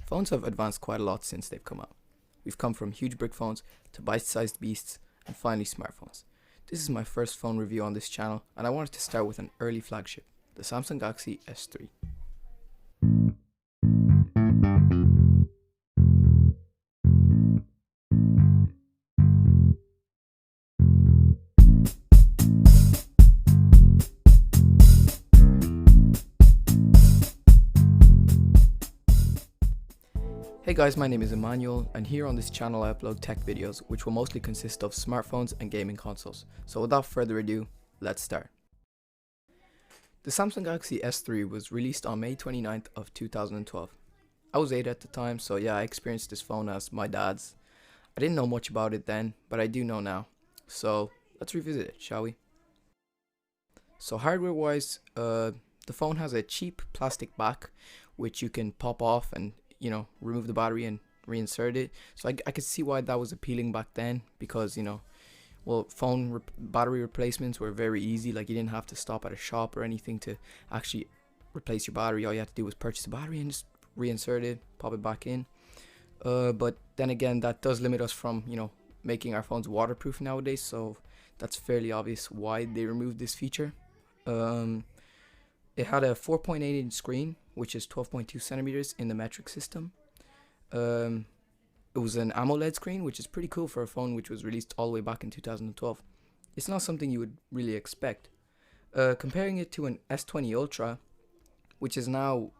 Phones have advanced quite a lot since they've come out. We've come from huge brick phones to bite-sized beasts and finally smartphones. This is my first phone review on this channel, and I wanted to start with an early flagship, the Samsung Galaxy S3. Hey guys, my name is Emmanuel, and here on this channel I upload tech videos which will mostly consist of smartphones and gaming consoles. So without further ado, let's start. The Samsung Galaxy S3 was released on May 29th of 2012. I was 8 at the time, so yeah, I experienced this phone as my dad's. I didn't know much about it then, but I do know now. So let's revisit it, shall we? So hardware wise, the phone has a cheap plastic back which you can pop off and remove the battery and reinsert it. So I could see why that was appealing back then, because phone battery replacements were very easy. Like, you didn't have to stop at a shop or anything to actually replace your battery. All you had to do was purchase a battery and just reinsert it, pop it back in. But then again, that does limit us from making our phones waterproof nowadays, so that's fairly obvious why they removed this feature. It had a 4.8-inch screen, which is 12.2 centimeters in the metric system. It was an AMOLED screen, which is pretty cool for a phone which was released all the way back in 2012. It's not something you would really expect. Comparing it to an S20 Ultra, which is now,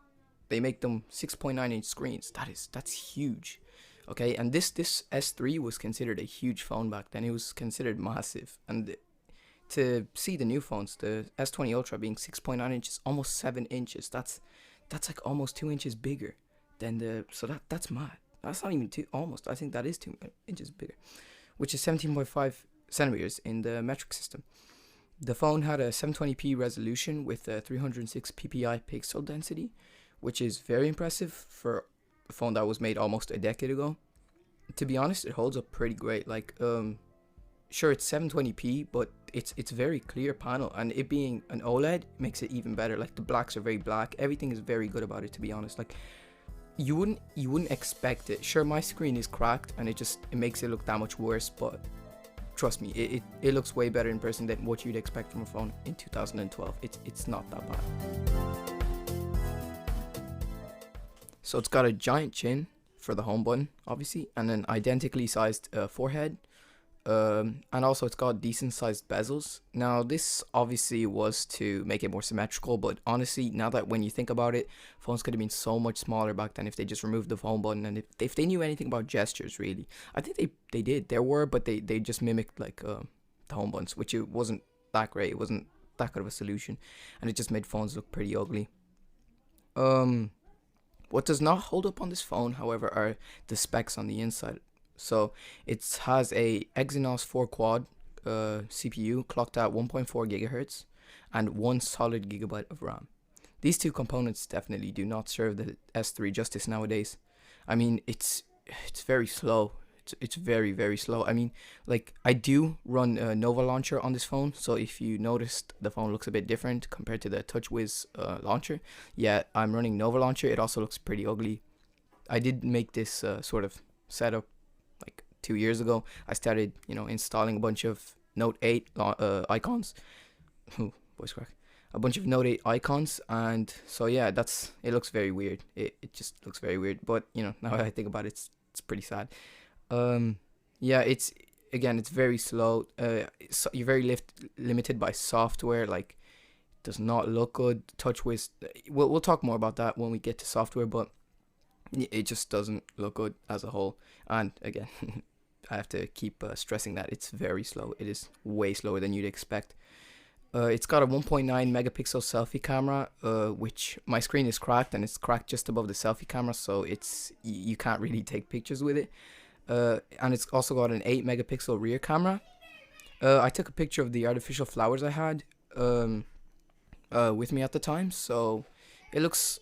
they make them 6.9-inch screens. That's huge. Okay, and this S3 was considered a huge phone back then. It was considered massive, and to see the new phones, the S20 Ultra being 6.9 inches, almost 7 inches, that's like almost 2 inches bigger than that's mad. That's not even almost, I think that is 2 inches bigger, which is 17.5 centimeters in the metric system. The phone had a 720p resolution with a 306 ppi pixel density, which is very impressive for a phone that was made almost a decade ago. To be honest, it holds up pretty great. Like, sure, it's 720p, but it's very clear panel, and it being an OLED makes it even better. Like, the blacks are very black. Everything is very good about it, to be honest. Like, you wouldn't expect it. Sure, my screen is cracked and it makes it look that much worse, but trust me, it looks way better in person than what you'd expect from a phone in 2012. It's not that bad. So it's got a giant chin for the home button, obviously, and an identically sized forehead. And also it's got decent sized bezels. Now, this obviously was to make it more symmetrical, but honestly, now that when you think about it, phones could have been so much smaller back then if they just removed the home button, and if they knew anything about gestures, really. I think they did. There were, but they just mimicked like the home buttons, which it wasn't that great. It wasn't that good of a solution, and it just made phones look pretty ugly. What does not hold up on this phone, however, are the specs on the inside. So it has a Exynos 4 quad CPU clocked at 1.4 gigahertz and 1 solid gigabyte of RAM. These two components definitely do not serve the S3 justice nowadays. I mean, it's very slow. It's very, very slow. I mean, like, I do run Nova Launcher on this phone, so if you noticed, the phone looks a bit different compared to the TouchWiz launcher. Yeah, I'm running Nova Launcher. It also looks pretty ugly. I did make this sort of setup like 2 years ago. I started installing a bunch of Note 8 icons. Voice crack. A bunch of Note 8 icons, and so yeah, it looks very weird. It just looks very weird, but now that I think about it, it's pretty sad. Yeah, it's very slow. So you're very limited by software. Like, it does not look good. TouchWiz, we'll talk more about that when we get to software, but it just doesn't look good as a whole. And again, I have to keep stressing that it's very slow. It is way slower than you'd expect. It's got a 1.9 megapixel selfie camera, which my screen is cracked, and it's cracked just above the selfie camera, so you can't really take pictures with it. And it's also got an 8 megapixel rear camera. I took a picture of the artificial flowers I had with me at the time, so it looks,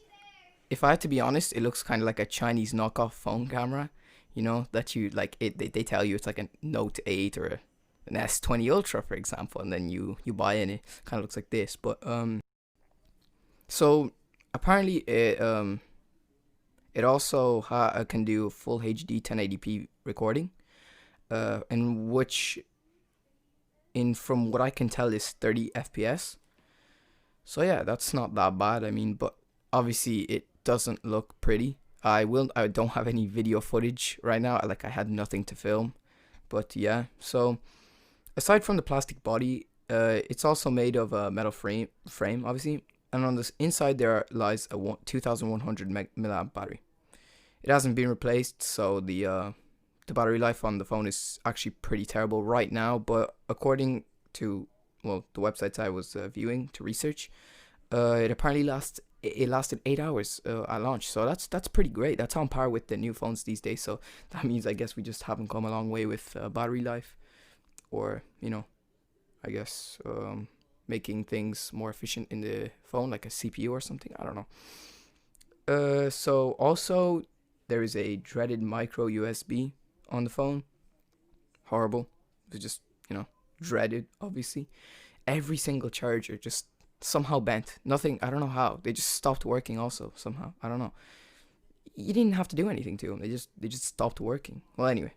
if I had to be honest, it looks kind of like a Chinese knockoff phone camera, that you like. They tell you it's like a Note 8 or an S20 Ultra, for example, and then you buy it and it kind of looks like this. But so apparently It also can do full HD 1080p recording, in which, in from what I can tell, is 30 FPS. So yeah, that's not that bad. I mean, but obviously it doesn't look pretty. I don't have any video footage right now. Like, I had nothing to film. But yeah, so aside from the plastic body, it's also made of a metal frame obviously, and on this inside there lies a 2100 milliamp battery. It hasn't been replaced, so the battery life on the phone is actually pretty terrible right now. But according to, well, the websites I was viewing to research, it apparently lasted 8 hours at launch. So that's pretty great. That's on par with the new phones these days. So that means, I guess, we just haven't come a long way with battery life, or I guess making things more efficient in the phone, like a CPU or something. I don't know. So also there is a dreaded micro USB on the phone. Horrible. It's just, dreaded, obviously. Every single charger just somehow bent. Nothing, I don't know how. They just stopped working also somehow. I don't know. You didn't have to do anything to them. They just stopped working. Well, anyway,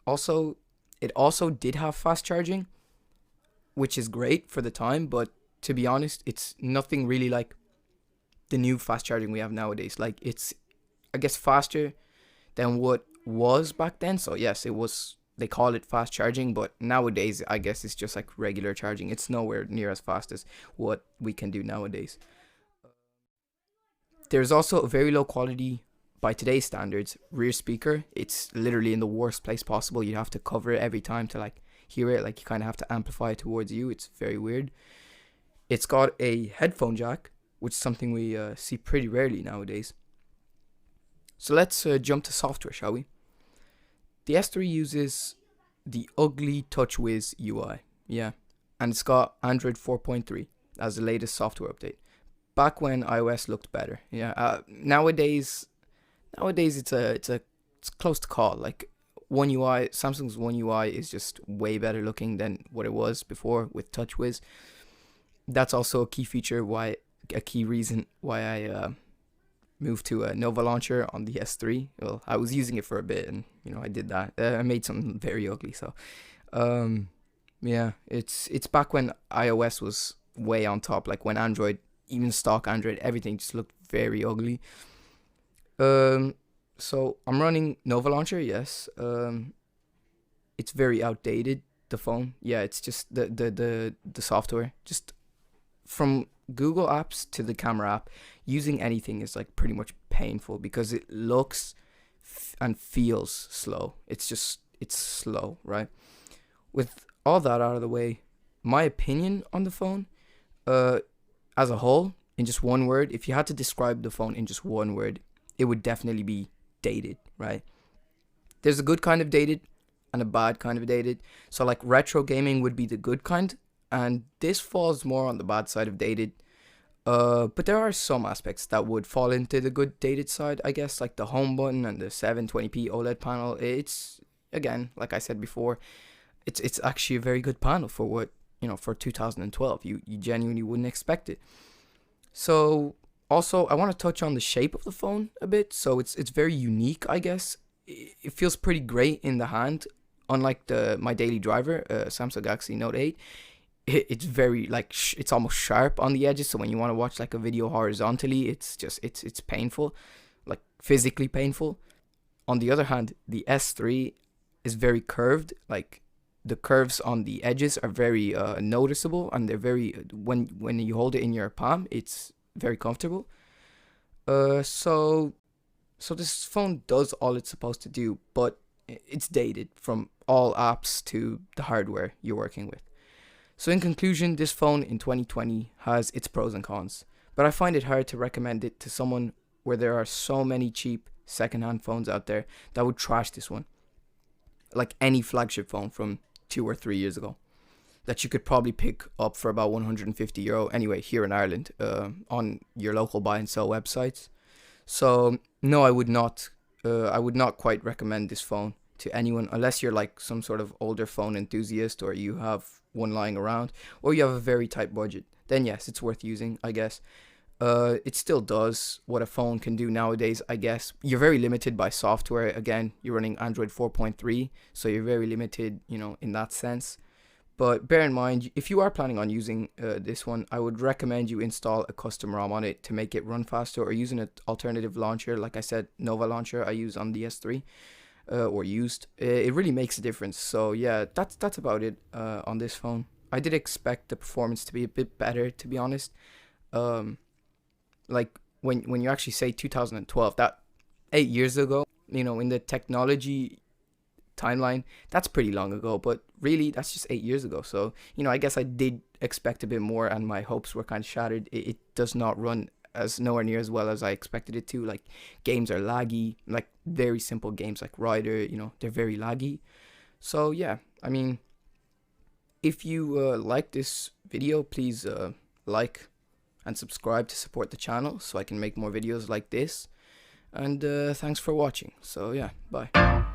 also it also did have fast charging, which is great for the time, but to be honest, it's nothing really like the new fast charging we have nowadays. Like, it's, I guess, faster than what was back then. So yes, it was, they call it fast charging, but nowadays I guess it's just like regular charging. It's nowhere near as fast as what we can do nowadays. There's also a very low quality, by today's standards, rear speaker. It's literally in the worst place possible. You have to cover it every time to like hear it. Like, you kind of have to amplify it towards you. It's very weird. It's got a headphone jack, which is something we see pretty rarely nowadays. So let's jump to software, shall we? The S3 uses the ugly TouchWiz UI, yeah, and it's got Android 4.3 as the latest software update. Back when iOS looked better, yeah. Nowadays it's close to call. Like, One UI, Samsung's One UI is just way better looking than what it was before with TouchWiz. That's also a key reason why I moved to a Nova Launcher on the S3. Well, I was using it for a bit, and I did that. I made something very ugly. So, yeah, it's back when iOS was way on top. Like, when Android, even stock Android, everything just looked very ugly. So I'm running Nova Launcher. Yes. It's very outdated. The phone, yeah, it's just the software. Just from Google Apps to the camera app, using anything is like pretty much painful because it looks and feels slow. It's slow, right? With all that out of the way, my opinion on the phone, as a whole, in just one word, if you had to describe the phone in just one word, it would definitely be dated, right? There's a good kind of dated and a bad kind of dated. So like retro gaming would be the good kind, and this falls more on the bad side of dated. But there are some aspects that would fall into the good dated side, I guess, like the home button and the 720p OLED panel. It's, again, like I said before, it's actually a very good panel for what, for 2012. You genuinely wouldn't expect it. So also, I want to touch on the shape of the phone a bit. So it's very unique, I guess. It feels pretty great in the hand, unlike my daily driver, Samsung Galaxy Note 8. It's very like it's almost sharp on the edges. So when you want to watch like a video horizontally, it's painful, like physically painful. On the other hand, the S3 is very curved. Like, the curves on the edges are very noticeable, and they're very, when you hold it in your palm, it's very comfortable. So this phone does all it's supposed to do, but it's dated from all apps to the hardware you're working with. So in conclusion, this phone in 2020 has its pros and cons, but I find it hard to recommend it to someone where there are so many cheap secondhand phones out there that would trash this one. Like any flagship phone from 2 or 3 years ago that you could probably pick up for about €150 anyway here in Ireland, on your local buy and sell websites. So no, I would not quite recommend this phone to anyone unless you're like some sort of older phone enthusiast, or you have one lying around, or you have a very tight budget. Then yes, it's worth using, I guess. It still does what a phone can do nowadays, I guess. You're very limited by software. Again, you're running Android 4.3, so you're very limited, in that sense. But bear in mind, if you are planning on using this one, I would recommend you install a custom ROM on it to make it run faster, or using an alternative launcher. Like I said, Nova Launcher I use on the S3, or used. It really makes a difference. So yeah, that's about it on this phone. I did expect the performance to be a bit better, to be honest. Um, like when you actually say 2012, that 8 years ago, in the technology timeline, that's pretty long ago, but really that's just 8 years ago. So I guess I did expect a bit more, and my hopes were kind of shattered. It does not run as nowhere near as well as I expected it to. Like, games are laggy, like very simple games like Rider, they're very laggy. So yeah, I mean, if you like this video, please like and subscribe to support the channel so I can make more videos like this. And thanks for watching. So yeah, bye.